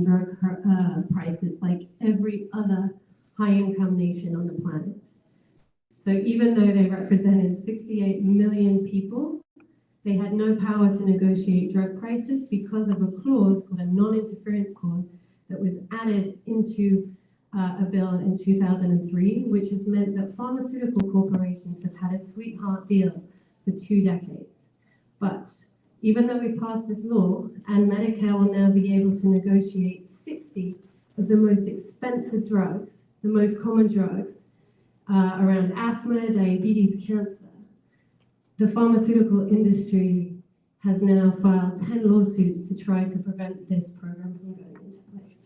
drug prices like every other high-income nation on the planet. So even though they represented 68 million people, they had no power to negotiate drug prices because of a clause called a non-interference clause that was added into a bill in 2003, which has meant that pharmaceutical corporations have had a sweetheart deal for 2 decades. But even though we passed this law, and Medicare will now be able to negotiate 60 of the most expensive drugs, the most common drugs, around asthma, diabetes, cancer, the pharmaceutical industry has now filed 10 lawsuits to try to prevent this program from going into place.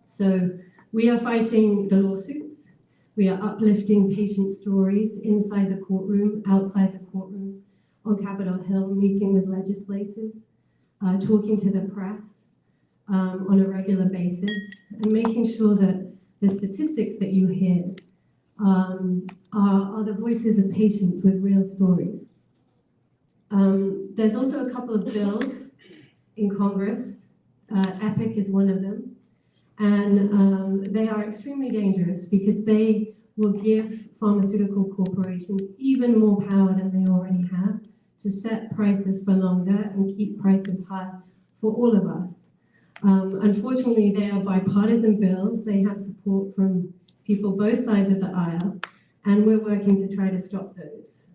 So we are fighting the lawsuits. We are uplifting patient stories inside the courtroom, outside the courtroom, on Capitol Hill, meeting with legislators, talking to the press on a regular basis, and making sure that the statistics that you hear are the voices of patients with real stories. There's also a couple of bills in Congress. EPIC is one of them. And they are extremely dangerous because they will give pharmaceutical corporations even more power than they already have to set prices for longer and keep prices high for all of us. Unfortunately, they are bipartisan bills. They have support from people both sides of the aisle, and we're working to try to stop those.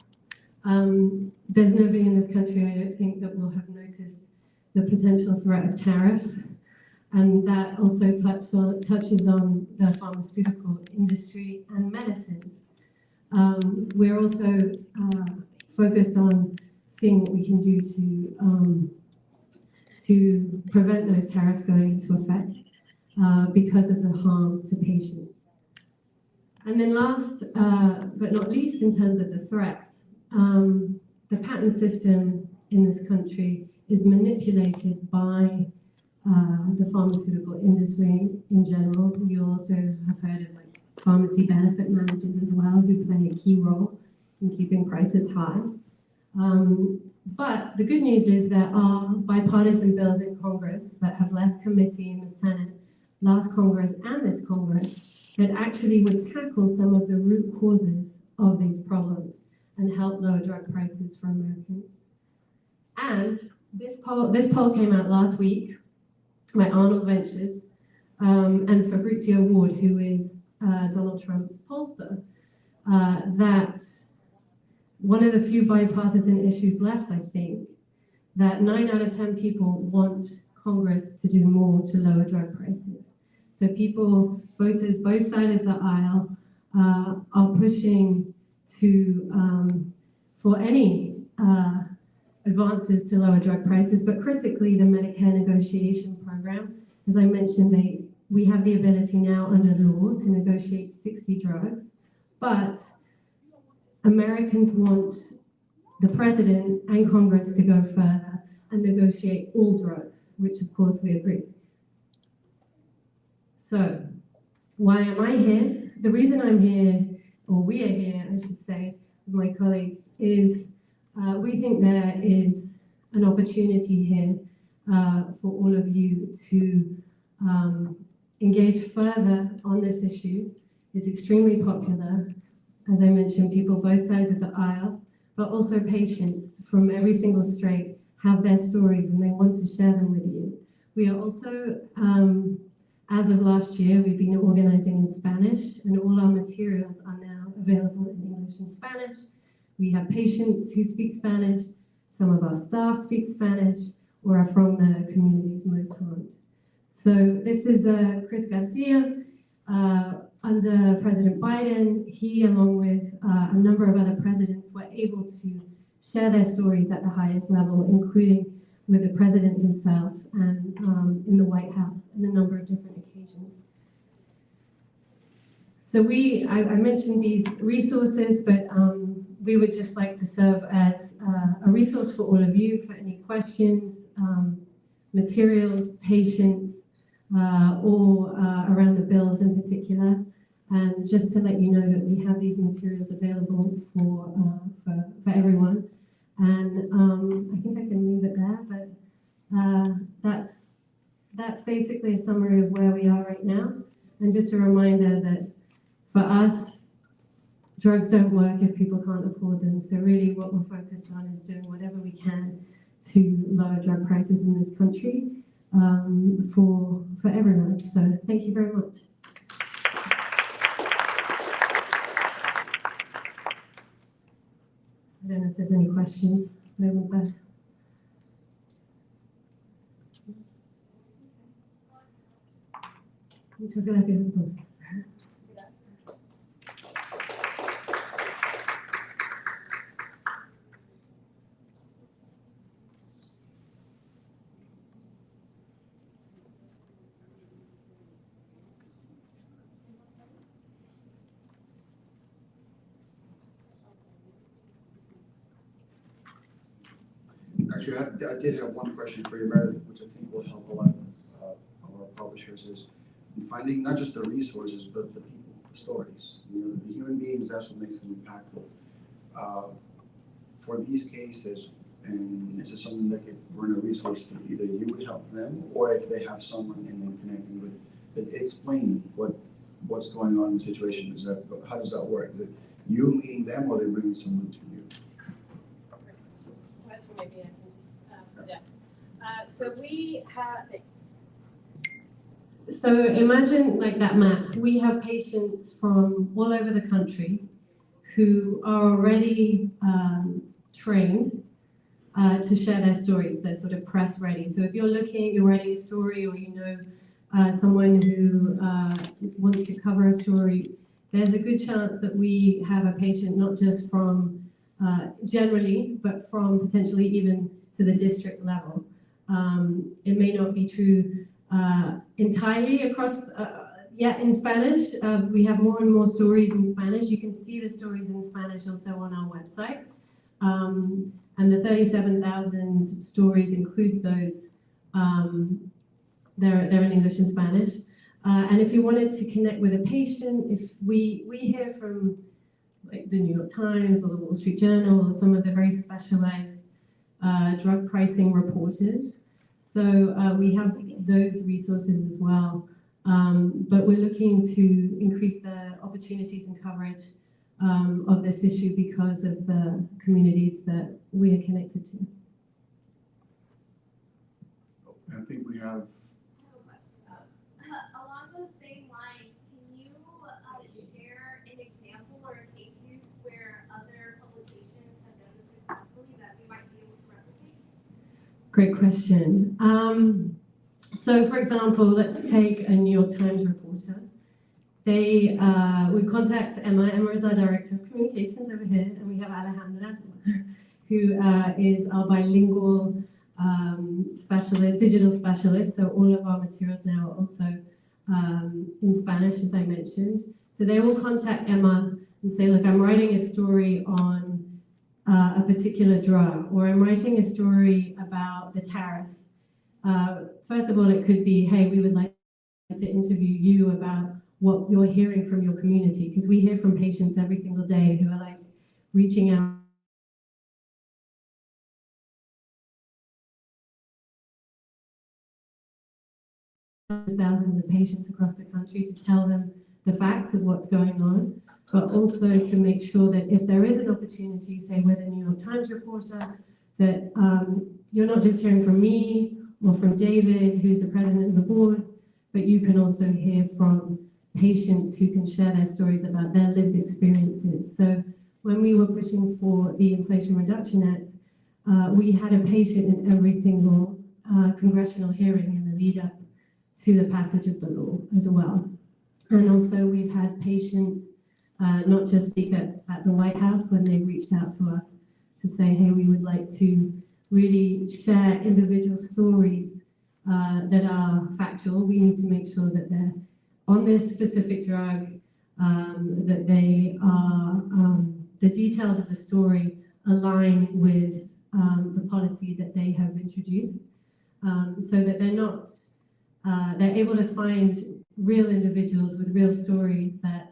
There's nobody in this country, I don't think, that will have noticed the potential threat of tariffs, and that also touches on the pharmaceutical industry and medicines. We're also focused on seeing what we can do to prevent those tariffs going into effect because of the harm to patients. And then last but not least, in terms of the threats, the patent system in this country is manipulated by the pharmaceutical industry in general. You also have heard of like pharmacy benefit managers as well, who play a key role in keeping prices high. But the good news is there are bipartisan bills in Congress that have left committee in the Senate, last Congress and this Congress, that actually would tackle some of the root causes of these problems and help lower drug prices for Americans. And this poll came out last week by Arnold Ventures and Fabrizio Ward, who is Donald Trump's pollster, that one of the few bipartisan issues left, I think, that 9 out of 10 people want Congress to do more to lower drug prices. So people, voters, both sides of the aisle, are pushing for any advances to lower drug prices, but critically the Medicare negotiation program. As I mentioned, we have the ability now under law to negotiate 60 drugs, but Americans want the president and Congress to go further and negotiate all drugs, which of course we agree. So, why am I here? The reason I'm here, or we are here, I should say, with my colleagues, is we think there is an opportunity here for all of you to engage further on this issue. It's extremely popular. As I mentioned, people both sides of the aisle, but also patients from every single strait have their stories and they want to share them with you. We are also, as of last year, we've been organizing in Spanish, and all our materials are now available in English and Spanish. We have patients who speak Spanish, some of our staff speak Spanish, or are from the communities most harmed. So this is Chris Garcia. Under President Biden, he, along with a number of other presidents, were able to share their stories at the highest level, including with the president himself and in the White House on a number of different occasions. So I mentioned these resources, but we would just like to serve as a resource for all of you for any questions, materials, patients, or around the bills in particular. And just to let you know that we have these materials available for everyone. And I think I can leave it there, but that's basically a summary of where we are right now. And just a reminder that for us, drugs don't work if people can't afford them. So really what we're focused on is doing whatever we can to lower drug prices in this country for everyone. So thank you very much. I don't know if there's any questions. Muchas gracias entonces. Actually, I did have one question for you, Meredith, which I think will help a lot of our publishers, is in finding not just the resources, but the people, the stories. You know, the human beings, that's what makes them impactful. For these cases, and this is something that could bring a resource to either you would help them, or if they have someone and then connecting with, but explaining what's going on in the situation. Is that, how does that work? Is it you meeting them, or they bringing someone to you? Maybe I can just, so we have, So imagine like that map. We have patients from all over the country who are already trained to share their stories. They're sort of press ready. So if you're writing a story, or you know someone who wants to cover a story, there's a good chance that we have a patient not just from generally, but from potentially even to the district level. It may not be true entirely across, yet in Spanish. We have more and more stories in Spanish. You can see the stories in Spanish also on our website. And the 37,000 stories includes those. They're in English and Spanish. And if you wanted to connect with a patient, if we hear from like the New York Times or the Wall Street Journal or some of the very specialized drug pricing reporters. So we have those resources as well. But we're looking to increase the opportunities and coverage of this issue because of the communities that we are connected to. I think we have. Along those same lines, can you share an example or a case use where other publications have done this successfully that we might be able to replicate? Great question. So for example, let's take a New York Times reporter. They would contact Emma. Emma is our Director of Communications over here, and we have Alejandra, who is our bilingual specialist, digital specialist. So all of our materials now are also in Spanish, as I mentioned. So they will contact Emma and say, look, I'm writing a story on a particular drug, or I'm writing a story about the tariffs. First of all, it could be, hey, we would like to interview you about what you're hearing from your community, because we hear from patients every single day who are like reaching out thousands of patients across the country to tell them the facts of what's going on, but also to make sure that if there is an opportunity, say with a New York Times reporter, that you're not just hearing from me or from David, who's the president of the board, but you can also hear from patients who can share their stories about their lived experiences. So when we were pushing for the Inflation Reduction Act, we had a patient in every single congressional hearing in the lead up to the passage of the law as well. And also we've had patients not just speak at the White House when they've reached out to us to say, hey, we would like to really share individual stories that are factual. We need to make sure that they're on this specific drug, that they are, the details of the story align with the policy that they have introduced, so that they're not, they're able to find real individuals with real stories that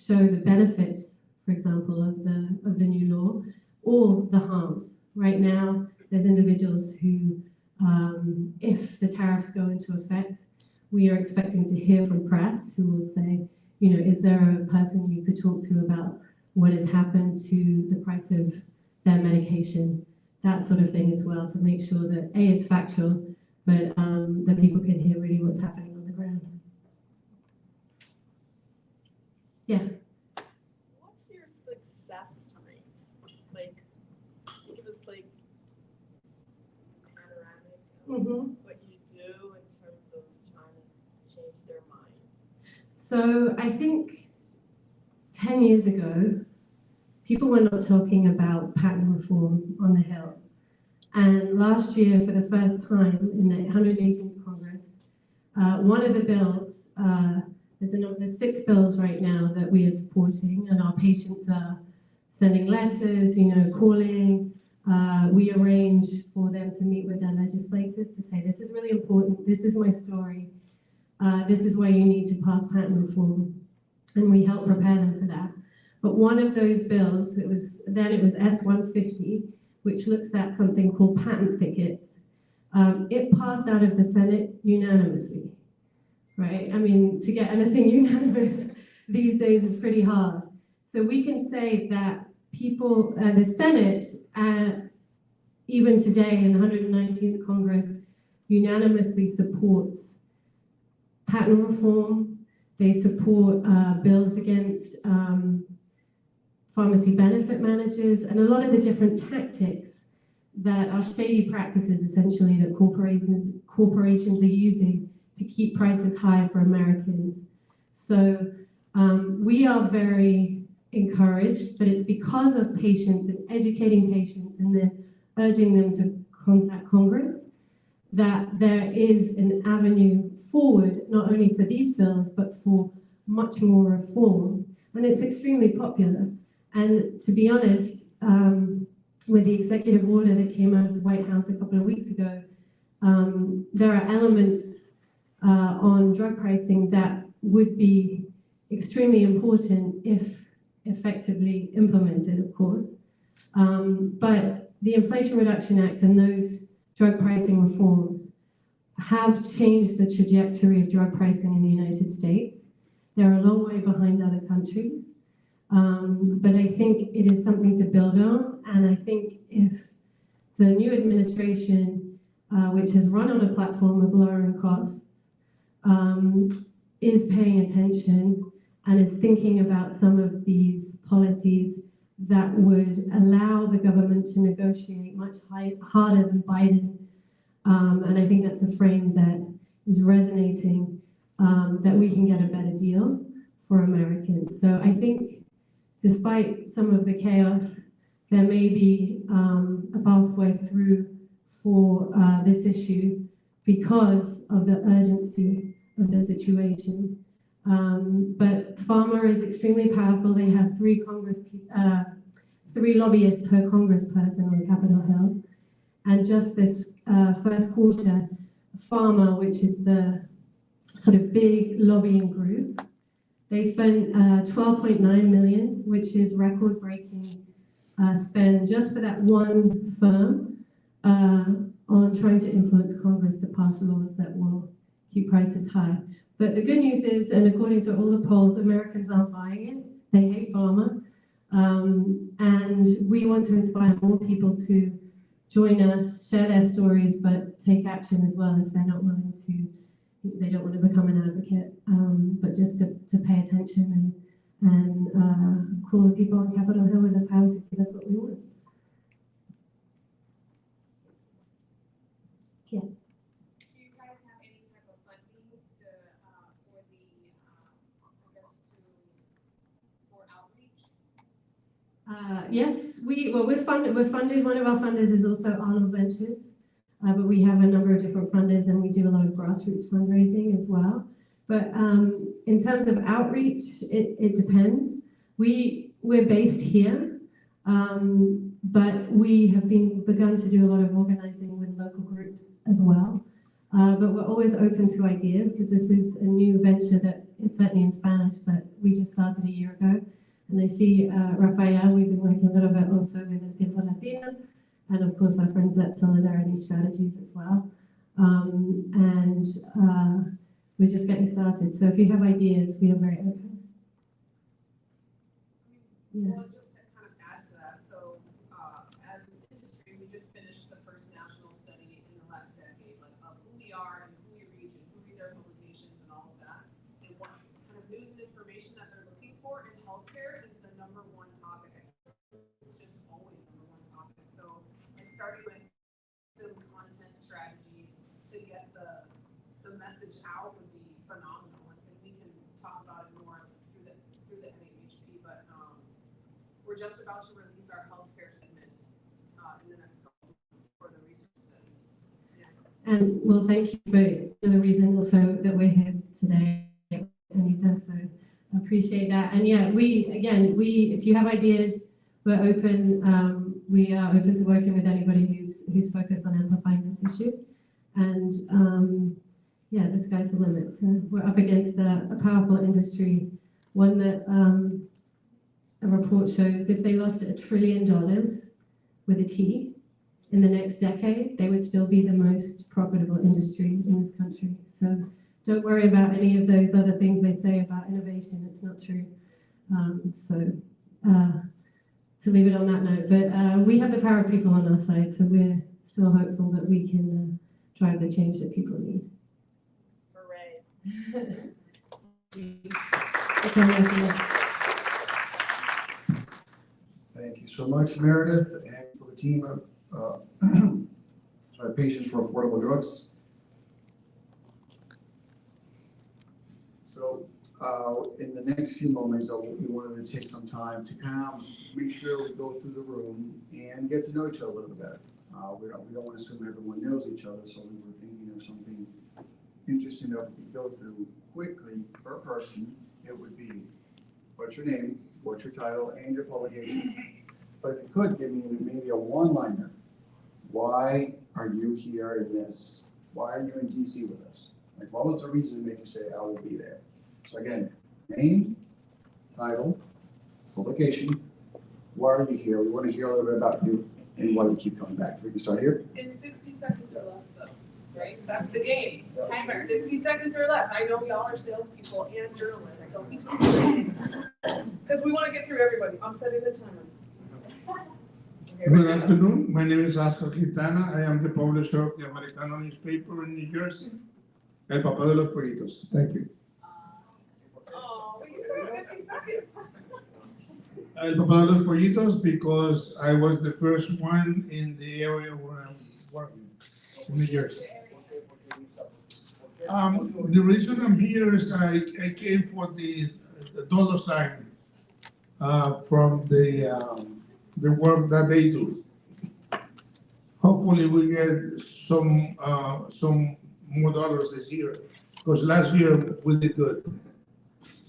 show the benefits, for example, of the new law, or the harms. Right now, there's individuals who if the tariffs go into effect, we are expecting to hear from press who will say, you know, is there a person you could talk to about what has happened to the price of their medication, that sort of thing as well, to make sure that A, it's factual, but that people can hear really what's happening on the ground. Yeah. What's your success rate? Like, give us like panoramic of what you do in terms of trying to change their mind. So I think 10 years ago, people were not talking about patent reform on the Hill. And last year, for the first time in the 118th Congress, one of the bills, there's 6 bills right now that we are supporting, and our patients are sending letters, you know, calling. We arrange for them to meet with their legislators to say, this is really important, this is my story, this is why you need to pass patent reform, and we help prepare them for that. But one of those bills, it was S-150, which looks at something called patent thickets. It passed out of the Senate unanimously, right? I mean, to get anything unanimous these days is pretty hard. So we can say that people, the Senate, even today in the 119th Congress, unanimously supports patent reform. They support bills against pharmacy benefit managers, and a lot of the different tactics that are shady practices, essentially, that corporations are using to keep prices high for Americans. So we are very encouraged, but it's because of patients and educating patients and then urging them to contact Congress that there is an avenue forward, not only for these bills, but for much more reform. And it's extremely popular. And to be honest, with the executive order that came out of the White House a couple of weeks ago, there are elements on drug pricing that would be extremely important if effectively implemented, of course. But the Inflation Reduction Act and those drug pricing reforms have changed the trajectory of drug pricing in the United States. They're a long way behind other countries. But I think it is something to build on, and I think if the new administration, which has run on a platform of lowering costs, is paying attention and is thinking about some of these policies that would allow the government to negotiate much harder than Biden, and I think that's a frame that is resonating, that we can get a better deal for Americans. So I think despite some of the chaos, there may be a pathway through for this issue because of the urgency of the situation. But pharma is extremely powerful. They have 3 lobbyists per congressperson on Capitol Hill. And just this first quarter, pharma, which is the sort of big lobbying group, they spent $12.9 million, which is record-breaking spend just for that one firm on trying to influence Congress to pass laws that will keep prices high. But the good news is, and according to all the polls, Americans aren't buying it. They hate pharma. And we want to inspire more people to join us, share their stories, but take action as well if they're not willing to. They don't want to become an advocate, but just to pay attention and call the people on Capitol Hill with the power to give us what we want. Yes. Do you guys have any type of funding to for the for outreach? Yes, we're funded. One of our funders is also Arnold Ventures. But we have a number of different funders, and we do a lot of grassroots fundraising as well. But in terms of outreach, it depends. We're based here, but we have begun to do a lot of organizing with local groups as well. But we're always open to ideas because this is a new venture that is certainly in Spanish that we just started a year ago. And I see Rafael, we've been working a little bit also with El Tiempo Latino. and of course our friends at Solidarity Strategies as well. We're just getting started. So if you have ideas, we are very open. Yes. Well, just to kind of add to that, so as an industry, we just finished the first national study in the last decade, like of who we are and who we reach and who reads our publications and all of that. And what kind of news and information that they're looking for in healthcare is the number one topic. It's just always number one topic. So like starting with some content strategies to get the message out would be phenomenal. And we can talk about it more through the NAHP, but we're just about to release our healthcare segment in the next couple of months for the research study. Yeah. And well, thank you for the reason also that we're here today, Anita, so I appreciate that. And yeah, if you have ideas, we're open. We are open to working with anybody who's focused on amplifying this issue. And yeah, the sky's the limit. So we're up against a powerful industry, one that a report shows if they lost $1 trillion with a T in the next decade, they would still be the most profitable industry in this country. So don't worry about any of those other things they say about innovation. It's not true. To leave it on that note, but we have the power of people on our side, so we're still hopeful that we can drive the change that people need. Hooray. That's all I have. Thank you so much, Meredith, and for the team of Patients for Affordable Drugs. So in the next few moments, we wanted to take some time to kind of make sure we go through the room and get to know each other a little bit better. We don't want to assume everyone knows each other, so we were thinking of something interesting that we could go through quickly per person. It would be, what's your name, what's your title, and your publication. But if you could give me maybe a one-liner. Why are you here in this? Why are you in DC with us? Like, what was the reason to make you say, I will be there? So again, name, title, publication, why are you here? We want to hear a little bit about you and why you keep coming back. We can start here. In 60 seconds or less, though, right? That's the game. Timer. 60 seconds or less. I know y'all are salespeople and journalists. Don't be too because we want to get through everybody. I'm setting the timer. Good afternoon. My name is Oscar Quintana. I am the publisher of the Americano newspaper in New Jersey. El papá de los pollitos. Thank you. Oh, you said 50 seconds. El papá de los pollitos because I was the first one in the area where I'm working, in New Jersey. The reason I'm here is I came for the dollar sign from the work that they do. Hopefully we get some more dollars this year, because last year we did good.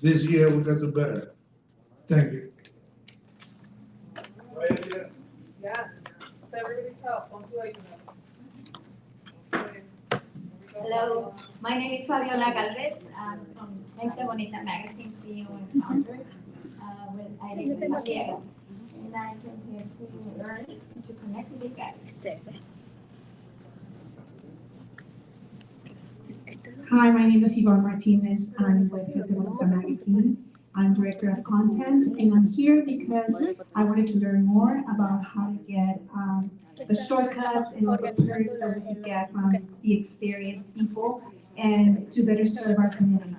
This year we got to do better. Thank you. Yes. With everybody's help. Hello, my name is Fabiola Galvez. I'm from Nahp Bonita Magazine, CEO and founder. I live in San Diego, and I came here to learn and to connect with you guys. Hi, my name is Yvonne Martinez. I'm with Bonita Magazine. I'm director of content, and I'm here because I wanted to learn more about how to get the shortcuts and all the perks that we could get from the experienced people and to better serve our community.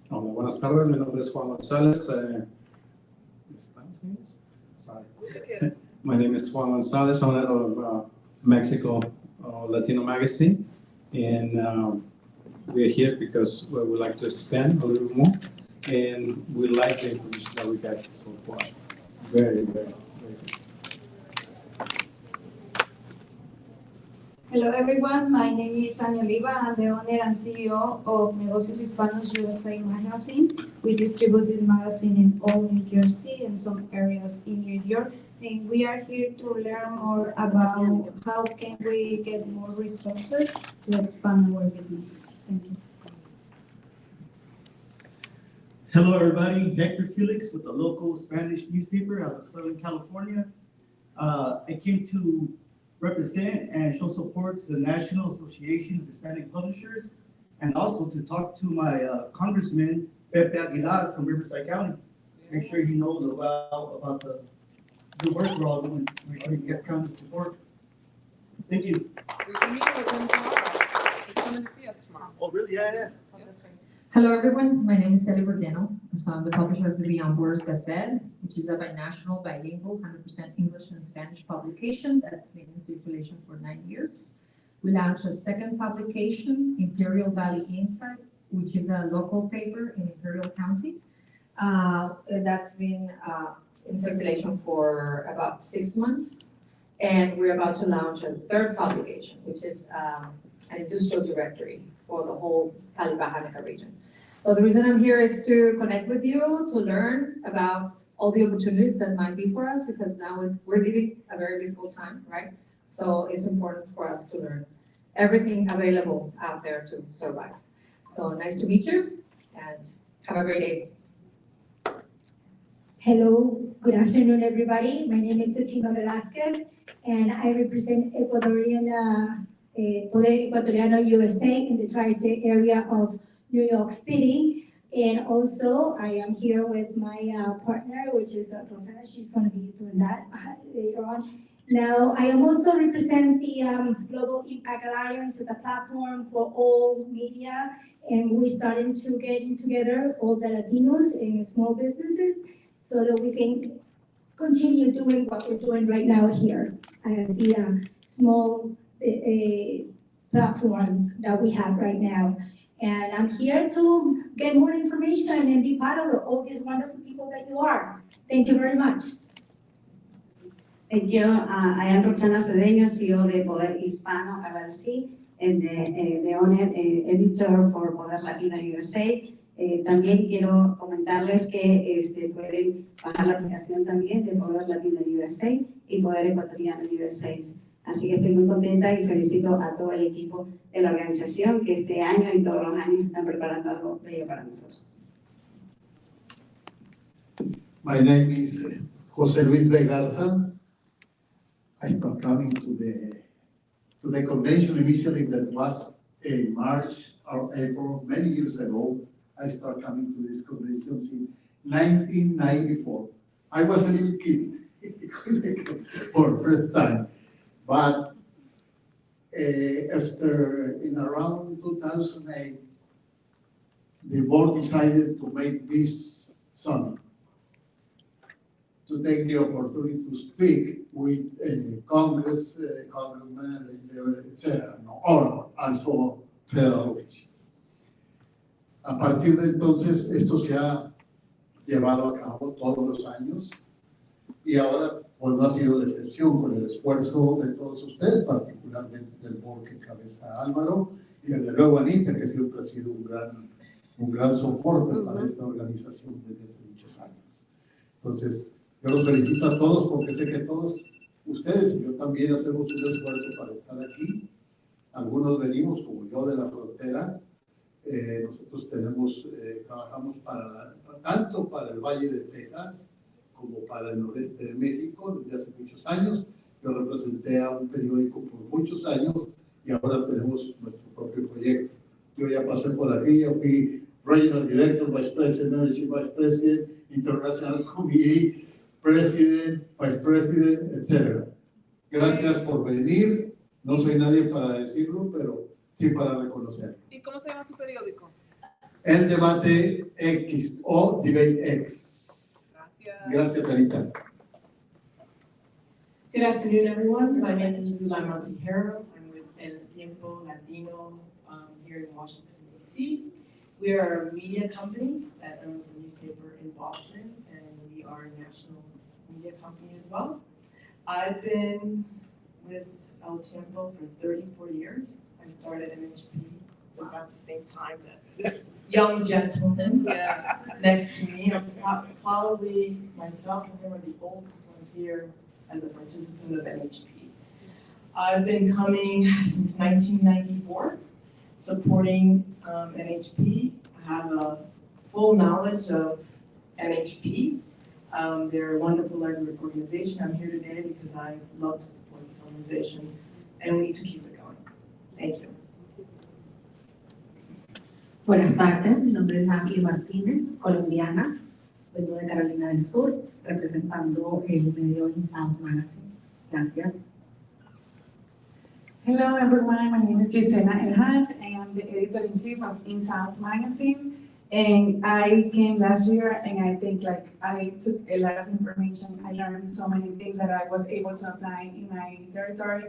Hola, buenas tardes. Mi nombre es Juan González. Sorry. My name is Juan González, owner of Mexico Latino Magazine. And we're here because we would like to expand a little more, and we like the information that we got so far. Very, very, very good. Hello everyone, my name is Sonia Oliva. I'm the owner and CEO of Negocios Hispanos USA magazine. We distribute this magazine in all New Jersey and some areas in New York. And we are here to learn more about how can we get more resources to expand our business. Thank you. Hello, everybody. Hector Felix with the local Spanish newspaper out of Southern California. I came to represent and show support to the National Association of Hispanic Publishers, and also to talk to my Congressman, Pepe Aguilar from Riverside County. Make sure he knows about the good work we're all doing. Make sure you get county support. Thank you. We can meet with him tomorrow. He's coming to see us tomorrow. Oh, really? Yeah. Hello, everyone. My name is Celia Bordiano. I'm the publisher of the Beyond Borders Gazette, which is a binational, bilingual, 100% English and Spanish publication that's been in circulation for 9 years. We launched a second publication, Imperial Valley Insight, which is a local paper in Imperial County. That's been in circulation for about 6 months. And we're about to launch a third publication, which is an industrial directory for the whole Cali Baja Nica region. So the reason I'm here is to connect with you, to learn about all the opportunities that might be for us, because now we're living a very difficult time, right? So it's important for us to learn everything available out there to survive. So nice to meet you, and have a great day. Hello, good afternoon, everybody. My name is Fatima Velasquez, and I represent Ecuadorian, Poder Ecuatoriano USA in the tri-state area of New York City. And also, I am here with my partner, which is Rosana. She's going to be doing that later on. Now, I am also represent the Global Impact Alliance as a platform for all media, and we're starting to get together all the Latinos and small businesses so that we can continue doing what we're doing right now here, the small platforms that we have right now. And I'm here to get more information and be part of all these wonderful people that you are. Thank you very much. Thank you. I am Roxana Cedeño, CEO de Poder Hispano LLC, and the owner editor for Poder Latino USA. También quiero comentarles que pueden bajar la aplicación también de Poder Latino USA y Poder Ecuatoriano USA. Así que estoy muy contenta y felicito a todo el equipo de la organización que este año y todos los años están preparando algo bello para nosotros. My name is José Luis Vegarza. I started coming to the convention initially that was in March or April, many years ago. I started coming to this convention in 1994. I was a little kid for the first time. But after, in around 2008, the board decided to make this summit, to take the opportunity to speak with Congress, congressmen, etc., or also federal officials. A partir de entonces, esto se ha llevado a cabo todos los años y ahora pues no ha sido la excepción con el esfuerzo de todos ustedes, particularmente del board que encabeza Álvaro y desde luego Anita, que siempre ha sido un gran soporte para esta organización desde hace muchos años. Entonces, yo los felicito a todos porque sé que todos ustedes y yo también hacemos un esfuerzo para estar aquí. Algunos venimos, como yo, de la frontera. Nosotros trabajamos tanto para el Valle de Texas como para el noreste de México desde hace muchos años. Yo representé a un periódico por muchos años y ahora tenemos nuestro propio proyecto. Yo ya pasé por aquí, yo fui Regional Director, Vice President, Membership Vice President, International Committee, President, Vice President, etc. Gracias por venir. No soy nadie para decirlo, pero sí para reconocerlo. ¿Y cómo se llama su periódico? El Debate X o Debate X. Gracias, Anita. Good afternoon, everyone. My name is Zulay Montejero. I'm with El Tiempo Latino here in Washington, D.C. We are a media company that owns a newspaper in Boston, and we are a national media company as well. I've been with El Tiempo for 34 years. I started MHP about the same time that this young gentleman next to me. I'm probably myself and him are the oldest ones here as a participant of MHP. I've been coming since 1994, supporting MHP. I have a full knowledge of NHP. They're a wonderful organization. I'm here today because I love to support this organization, and we need to keep it going. Thank you. Buenas tardes, mi nombre es Nancy Martínez, colombiana, vengo de Carolina del Sur, representando el medio In South Magazine. Gracias. Hello everyone, my name is Gisela Elhaj. I am the editor-in-chief of In South Magazine. And I came last year and I think like I took a lot of information. I learned so many things that I was able to apply in my territory.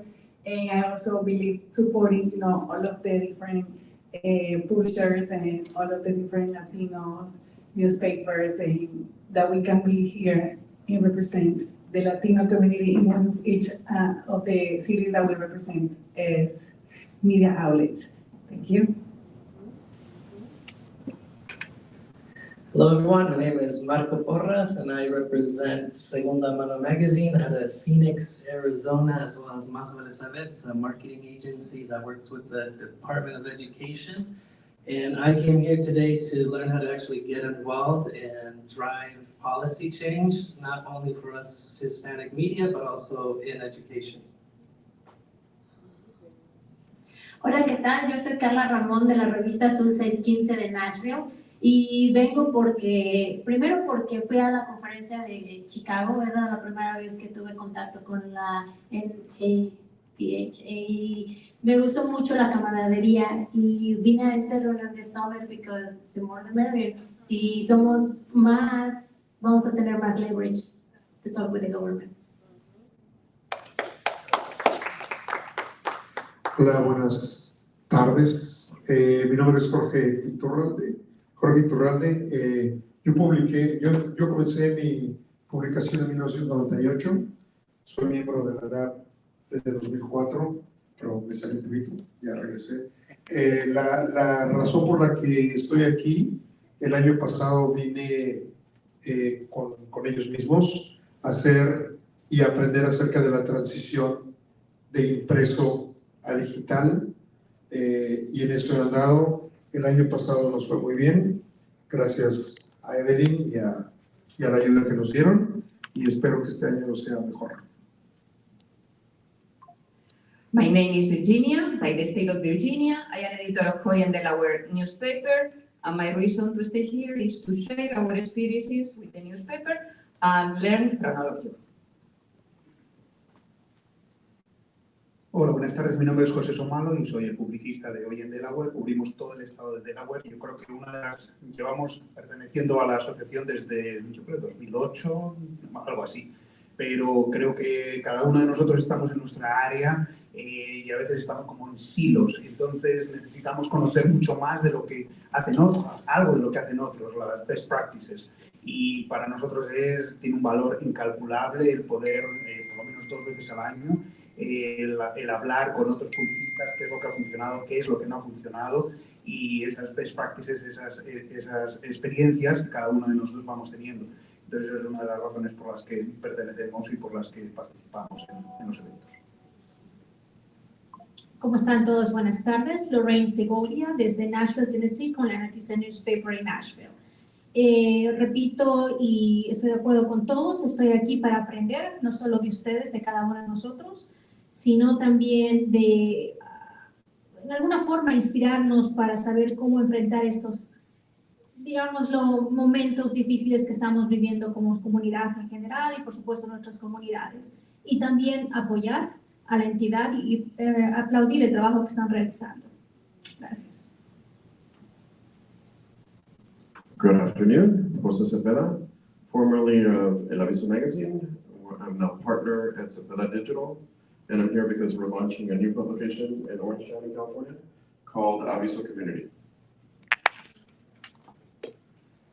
And I also believe supporting, all of the different publishers and all of the different Latinos newspapers and that we can be here and represent the Latino community in one of each of the cities that we represent as media outlets. Thank you. Hello everyone, my name is Marco Porras and I represent Segunda Mano Magazine out of Phoenix, Arizona, as well as Más Vale Saber. It's a marketing agency that works with the Department of Education. And I came here today to learn how to actually get involved and drive policy change, not only for us Hispanic media, but also in education. Hola, ¿qué tal? Yo soy Carla Ramón de la revista Azul 615 de Nashville y vengo primero porque fui a la conferencia de Chicago, era la primera vez que tuve contacto con la NAPH y me gustó mucho la camaradería y vine a esta reunión de Summit because the more the merrier. Si somos más, vamos a tener más leverage to talk with the government. Hola, buenas tardes. Mi nombre es Jorge Iturralde. Yo comencé mi publicación en 1998. Soy miembro de la Nahp desde 2004, pero me salí un poquito, ya regresé. La razón por la que estoy aquí, el año pasado vine con ellos mismos a hacer y aprender acerca de la transición de impreso a digital y en esto he andado. El año pasado nos fue muy bien, gracias a Evelyn y a la ayuda que nos dieron y espero que este año sea mejor. My name is Virginia, by the state of Virginia. I am editor of Hoy and Delaware newspaper, and my reason to stay here is to share our experiences with the newspaper and learn from all of you. Hola, buenas tardes. Mi nombre es José Somalo y soy el publicista de Hoy en Delaware. Cubrimos todo el estado de Delaware. Yo creo que llevamos perteneciendo a la asociación desde, yo creo, 2008, algo así. Pero creo que cada uno de nosotros estamos en nuestra área y a veces estamos como en silos. Entonces necesitamos conocer mucho más de lo que hacen otros, algo de lo que hacen otros, las best practices. Y para nosotros tiene un valor incalculable el poder, por lo menos 2 veces al año, el hablar con otros publicistas, qué es lo que ha funcionado, qué es lo que no ha funcionado y esas best practices, esas experiencias que cada uno de nosotros vamos teniendo. Entonces es una de las razones por las que pertenecemos y por las que participamos en los eventos. ¿Cómo están todos? Buenas tardes. Lorraine Segovia desde Nashville, Tennessee, con la noticia Newspaper en Nashville. Repito y estoy de acuerdo con todos, estoy aquí para aprender, no solo de ustedes, de cada uno de nosotros, sino también de, en alguna forma, inspirarnos para saber cómo enfrentar estos, digámoslo, momentos difíciles que estamos viviendo como comunidad en general y, por supuesto, nuestras comunidades. Y también apoyar a la entidad y aplaudir el trabajo que están realizando. Gracias. Good afternoon, Jose Cepeda, formerly of El Aviso Magazine. I'm now partner at Cepeda Digital, and I'm here because we're launching a new publication in Orange County, California, called Aviso Community.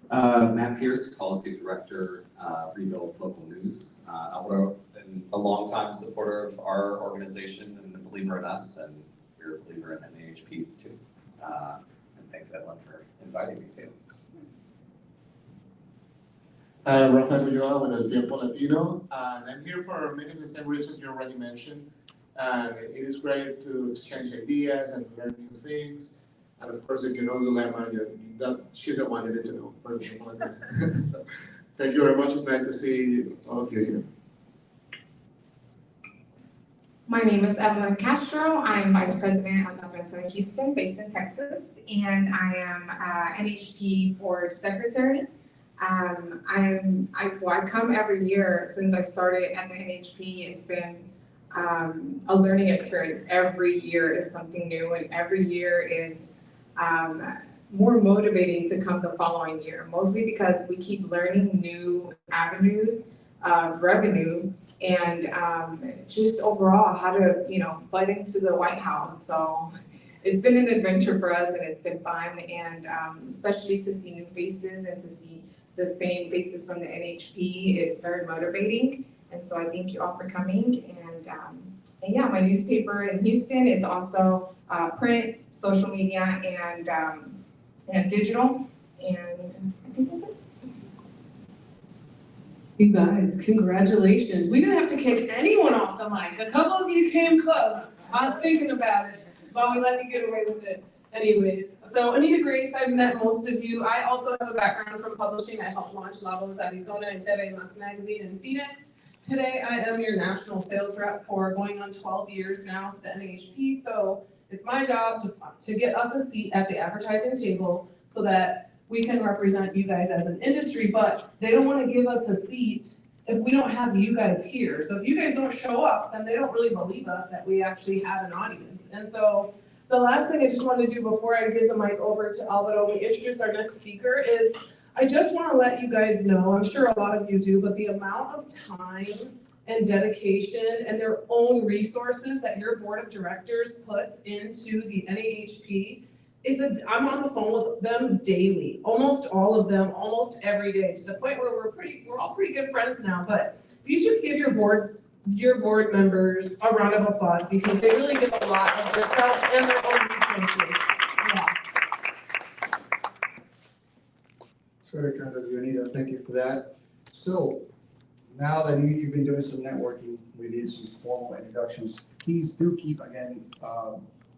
Matt Pierce, Policy Director, Rebuild Local News. Alvaro, been a long-time supporter of our organization and a believer in us, and we're a believer in NAHP too. And thanks, Evelyn, for inviting me too. Rafael Ulloa with El Tiempo Latino, and I'm here for many of the same reasons you already mentioned. And it is great to exchange ideas and to learn new things. And of course, if you know Zulema, she's the one you need to know. So, thank you very much. It's nice to see all of you here. My name is Evelyn Castro. I'm Vice President of Events in Houston, based in Texas, and I am NHP Board Secretary. I come every year since I started at the NHP. It's been a learning experience. Every year is something new, and every year is more motivating to come the following year, mostly because we keep learning new avenues of revenue and just overall how to, butt into the White House. So it's been an adventure for us, and it's been fun, and especially to see new faces and to see the same faces from the NHP, it's very motivating. And so I thank you all for coming. And yeah, my newspaper in Houston, it's also print, social media, and digital. And I think that's it. You guys, congratulations. We didn't have to kick anyone off the mic. A couple of you came close. I was thinking about it, but we let you get away with it. Anyways, so Anita Grace, I've met most of you. I also have a background from publishing. I helped launch La Voz Arizona and TV Mas magazine in Phoenix. Today, I am your national sales rep for going on 12 years now for the NHP. So it's my job to get us a seat at the advertising table so that we can represent you guys as an industry, but they don't want to give us a seat if we don't have you guys here. So if you guys don't show up, then they don't really believe us that we actually have an audience. And so the last thing I just want to do before I give the mic over to Alvaro, we introduce our next speaker, is I just want to let you guys know, I'm sure a lot of you do, but the amount of time and dedication and their own resources that your board of directors puts into the NAHP, I'm on the phone with them daily, almost all of them, almost every day, to the point where we're all pretty good friends now. But if you just give your board members a round of applause, because they really give a lot of themselves and their own resources. Yeah. It's very kind of you, Anita. Thank you for that. So now that you've been doing some networking, we did some formal introductions. Please do keep, again,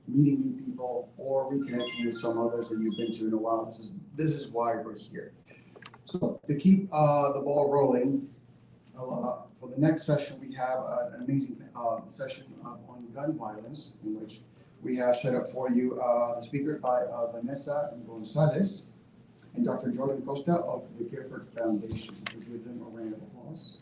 meeting new people or reconnecting with some others that you've been to in a while. This is why we're here. So to keep the ball rolling, for the next session, we have an amazing session on gun violence, in which we have set up for you the speakers by Vanessa Gonzalez and Dr. Jordan Costa of the Gifford Foundation. So we give them a round of applause.